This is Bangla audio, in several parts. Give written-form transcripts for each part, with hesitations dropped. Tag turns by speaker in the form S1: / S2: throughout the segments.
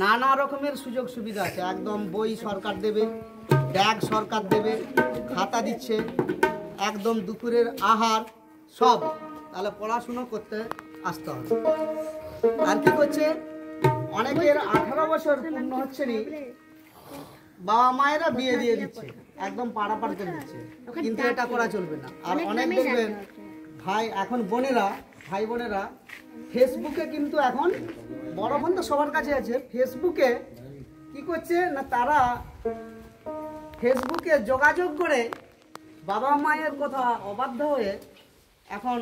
S1: নানা রকমের সুযোগ সুবিধা আছে। একদম বই সরকার দেবে, ব্যাগ সরকার দেবে, খাতা দিচ্ছে, একদম দুপুরের আহার সব। তাহলে পড়াশুনো করতে আসতে হবে। আর কি করছে, অনেকের 18 বছর পূর্ণ হচ্ছে নি, বাবা মায়েরা বিয়ে দিয়ে দিচ্ছে, একদম পাড়াপাড় করে দিচ্ছে, কিন্তু এটা করা চলবে না। আর অনেক দেখবেন ভাই এখন ভাই বোনেরা ফেসবুকে, কিন্তু এখন বড় ফোন তো সবার কাছে আছে, ফেসবুকে কি করছে না, তারা ফেসবুকে যোগাযোগ করে বাবা মায়ের কথা অবাধ্য হয়ে এখন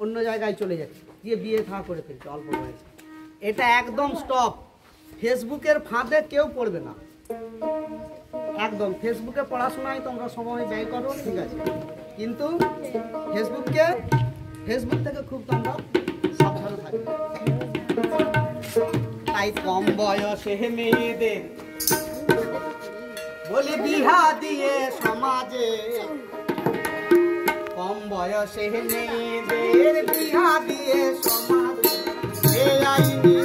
S1: অন্য জায়গায় চলে যাচ্ছে, গিয়ে বিয়ে থা করে ফেলছে অল্প বয়সে। এটা একদম স্টপ। ফেসবুকের ফাঁদে কেউ পড়বে না, একদম। ফেসবুকে পড়াশোনায় তোমরা সময় ব্যয় করো, ঠিক আছে, কিন্তু ফেসবুক থেকে খুব তোমরা সাবধানে থাকবে। তাই কম বয়সে মেয়েদের বলি বিহা দিয়ে সমাজে, কম বয়সে মেয়েদের বিহা দিয়ে সমাজে এই আইনি